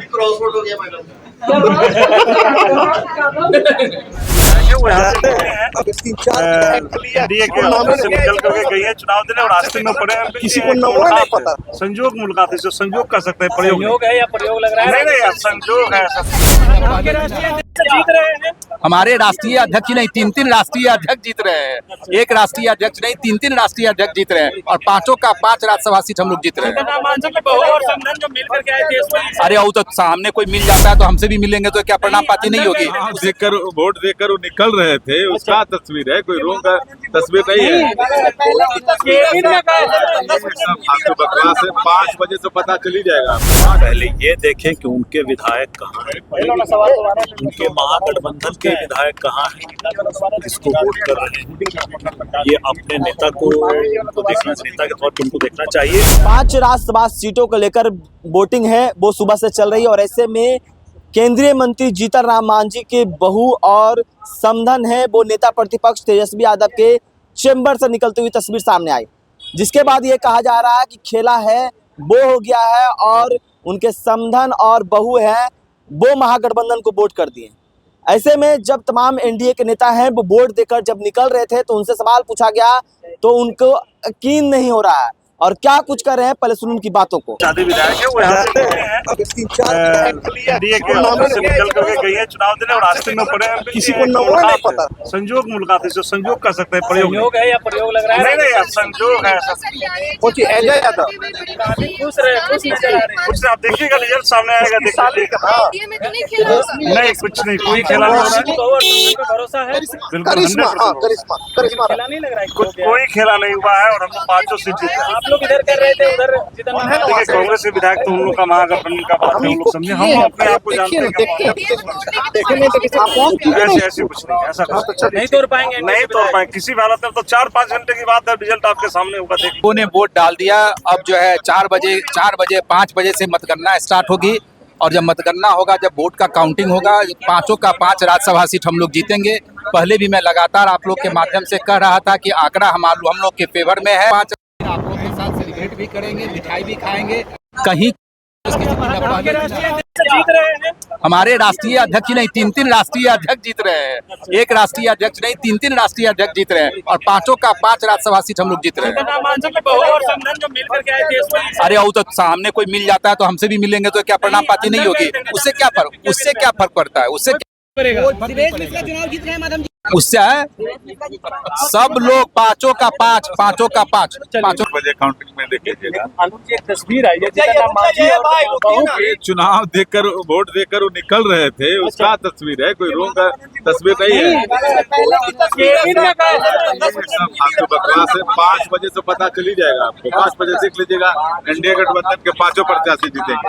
Crossword हो गया madam. NDA के ऑफिस से निकल करके गई है चुनाव देने और रास्ते में पड़े हैं। किसी को नहीं पता, संजोग मुलाकात है, जो संजोग कर सकते हैं, प्रयोग है या प्रयोग लग रहा है? नहीं यार, संजोग है। जीत रहे हैं हमारे राष्ट्रीय अध्यक्ष नहीं, तीन राष्ट्रीय अध्यक्ष जीत रहे हैं। एक राष्ट्रीय अध्यक्ष नहीं, तीन राष्ट्रीय अध्यक्ष जीत रहे हैं और 5 राज्यसभा सीट हम लोग जीत रहे हैं। जो मिल करके आए थे, अरे वो तो सामने कोई मिल जाता है तो हमसे भी मिलेंगे तो क्या परिणाम पाती नहीं होगी? देखकर वोट देकर वो निकल रहे थे, उसका तस्वीर है, कोई रूम का तस्वीर नहीं है। आपको बकवास है, 5 बजे से पता चल ही जाएगा। पहले ये देखें कि उनके विधायक कहाँ हैं, उनके महागठबंधन के विधायक कहाँ हैं, किसको वोट कर रहे हैं। ये अपने नेता को देखना, नेता के तौर पर उनको देखना चाहिए। 5 राज्यसभा सीटों को लेकर वोटिंग है वो सुबह से चल रही है और ऐसे में केंद्रीय मंत्री जीतन राम मांझी के बहू और समधन है वो नेता प्रतिपक्ष तेजस्वी यादव के चेंबर से निकलती हुई तस्वीर सामने आई, जिसके बाद ये कहा जा रहा है कि खेला है वो हो गया है और उनके समधन और बहू है वो महागठबंधन को वोट कर दिए। ऐसे में जब तमाम एनडीए के नेता हैं वो वोट देकर जब निकल रहे थे तो उनसे सवाल पूछा गया तो उनको यकीन नहीं हो रहा है और क्या कुछ कर रहे हैं, पहले सुन उनकी बातों को। शादी विधायक है वो यहाँ से एनडीए के ऑफिस से निकल करके गई है चुनाव देने और रास्ते में पड़े हैं। किसी को नहीं पता, संजोग मुलाकात है, जो संजोग कर सकते हैं, प्रयोग है या प्रयोग लग रहा है? नहीं यार, संजोग है। खुश नजर आ रहे हैं। कुछ आप देखिएगा, रिजल्ट सामने आएगा, नहीं कुछ नहीं, कोई खेला नहीं हो रहा, भरोसा है बिल्कुल 100%। खेला नहीं लग रहा है, कोई खेला नहीं हुआ है और हम लोग 5 सीट जीते हैं। आप लोग इधर कर रहे थे, उधर देखिए कांग्रेस के विधायक तो उन लोग का महागठबंधन का बात है, हम लोग समझे, हम अपने आप को जानते हैं ऐसे कुछ नहीं, ऐसा नहीं तोड़ पाएंगे, नहीं तोड़ पाएंगे किसी भी हालत में। तो 4-5 घंटे की बात है, रिजल्ट आपके सामने होगा, देखिए। लोगों ने वोट डाल दिया। अब जो है 4 बजे 5 बजे से मतगणना स्टार्ट होगी और जब मतगणना होगा, जब वोट का काउंटिंग होगा, 5 राज्यसभा सीट हम लोग जीतेंगे। पहले भी मैं लगातार आप लोग के माध्यम से कह रहा था कि आंकड़ा हम लोग के फेवर में है। 5 आप लोग के साथ सेलिब्रेट भी करेंगे, मिठाई भी खाएंगे। कहीं जीत रहे हैं हमारे राष्ट्रीय अध्यक्ष नहीं, तीन राष्ट्रीय अध्यक्ष जीत रहे हैं। एक राष्ट्रीय अध्यक्ष नहीं, तीन राष्ट्रीय अध्यक्ष जीत रहे हैं और 5 राज्यसभा सीट हम लोग जीत रहे हैं। जो मिल करके आए थे, अरे वो तो सामने कोई मिल जाता है तो हमसे भी मिलेंगे तो क्या परिणाम पाती नहीं होगी? उससे क्या फर्क पड़ता है? उससे उससे है सब लोग 5 बजे काउंटिंग में देख लीजिएगा। एक तस्वीर आई है, चुनाव देकर वोट देकर वो निकल रहे थे, उसका तस्वीर है, कोई रूम का तस्वीर नहीं है। आपको बकवास है, 5 बजे से पता चल ही जाएगा। आपको 5 बजे देख लीजिएगा, एनडीए गठबंधन के 5 प्रत्याशी जीतेंगे।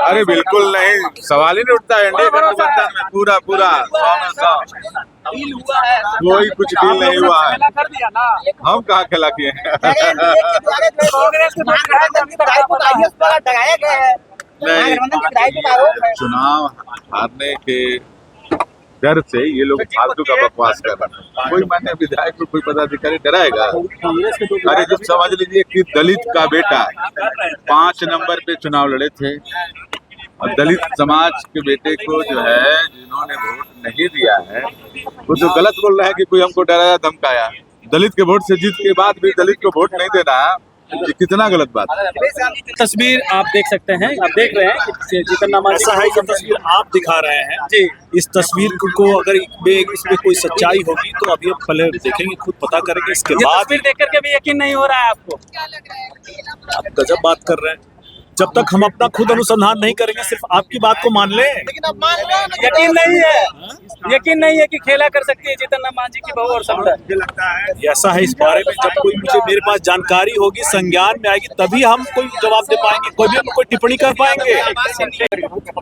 अरे बिल्कुल नहीं, सवाल ही नहीं उठता है। एनडीए गठबंधन में पूरा 100 कोई कुछ डील नहीं हुआ है। हम कहाँ खेला किए चुनाव हारने के डर से ये लोग फालतू का बकवास कर रहे हैं। कोई मान्य विधायक को कोई पदाधिकारी डराएगा? अरे जब समझ लीजिए कि दलित का बेटा 5 नंबर पे चुनाव लड़े थे और दलित समाज के बेटे को जो है जिन्होंने वोट नहीं दिया है वो तो गलत बोल रहा है कि कोई हमको डराया धमकाया। दलित के वोट से जीत के बाद भी दलित को वोट नहीं देना, ये कितना गलत बात है। तस्वीर आप देख सकते हैं, आप देख रहे हैं कि जीतन राम मांझी ऐसा है कि तस्वीर आप दिखा रहे हैं जी। इस तस्वीर को अगर इसमें कोई सच्चाई होगी तो अभी हम पहले देखेंगे, खुद पता करेंगे, इसके बाद तस्वीर देख करके भी यकीन नहीं हो रहा है आपको? आप गजब बात कर रहे हैं। जब तक हम अपना खुद अनुसंधान नहीं करेंगे, सिर्फ आपकी बात को मान लें। यकीन नहीं है, यकीन नहीं है कि खेला कर सकती है जीतन राम मांझी की बहू और समधन। मुझे लगता है ऐसा है, इस बारे में जब कोई मेरे पास जानकारी होगी, संज्ञान में आएगी, तभी हम कोई जवाब दे पाएंगे, कोई टिप्पणी कर पाएंगे।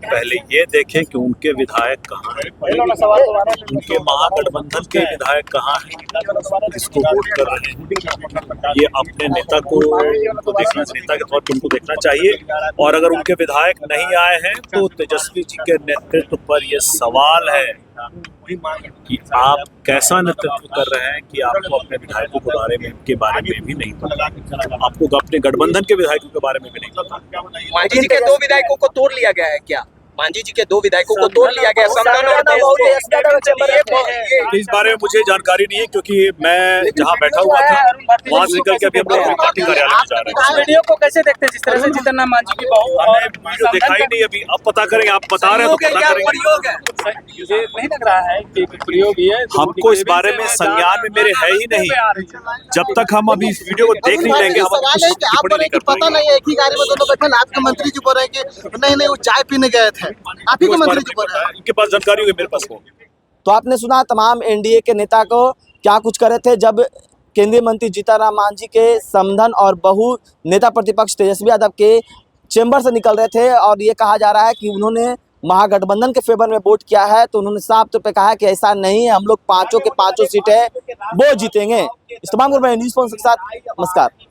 पहले ये देखें कि उनके विधायक कहाँ हैं, उनके महागठबंधन के विधायक कहाँ हैं, किसको वोट कर रहे हैं। ये अपने नेता को देखना, नेता के तौर पर उनको देखना चाहिए। और अगर उनके विधायक नहीं आए हैं तो तेजस्वी जी के नेतृत्व पर यह सवाल है कि आप कैसा नेतृत्व कर रहे हैं कि आपको अपने विधायकों के बारे में भी नहीं पता, आपको अपने गठबंधन के विधायकों के बारे में भी नहीं पता। मांझी जी के 2 विधायकों को तोड़ लिया गया है क्या? मांझी जी के 2 विधायकों को तोड़ लिया गया समदन और इस बारे में मुझे जानकारी नहीं है, क्योंकि मैं जहां बैठा हुआ था वहां से निकल के अभी हम लोग पार्टी कार्यालय में जा रहे इस वीडियो को कैसे देखते हैं जिस तरह से जीतन राम मांझी की बहू हैं। हमने वीडियो देखा ही नहीं अभी, अब पता करेंगे। आप बता रहे हैं तो पता करेंगे। मुझे नहीं लग रहा है कि प्रयोग ही है। हमको इस बारे में संज्ञान में मेरे है ही नहीं। जब तक हम अभी इस वीडियो को देख नहीं लेंगे हम सवाल है कि आप बोले कि पता नहीं है, एक ही गाड़ी में दोनों बैठे, आपके मंत्री जी बोल रहे हैं कि नहीं वो चाय पीने गए थे, आप ही के मंत्री जी बोल रहे हैं। इनके पास जानकारी होगी, मेरे पास हो। तो आपने सुना तमाम एनडीए के नेता को क्या कुछ कर रहे थे जब केंद्रीय मंत्री जीतन राम मांझी के समधन और बहू नेता प्रतिपक्ष तेजस्वी यादव के चेंबर से निकल रहे थे, और ये कहा जा रहा है कि उन्होंने महागठबंधन के फेवर में वोट किया है। तो उन्होंने साफ तौर पे कहा है कि ऐसा नहीं है, हम लोग 5 के 5 सीटें वो जीतेंगे। इस तमाम न्यूज़ के साथ नमस्कार।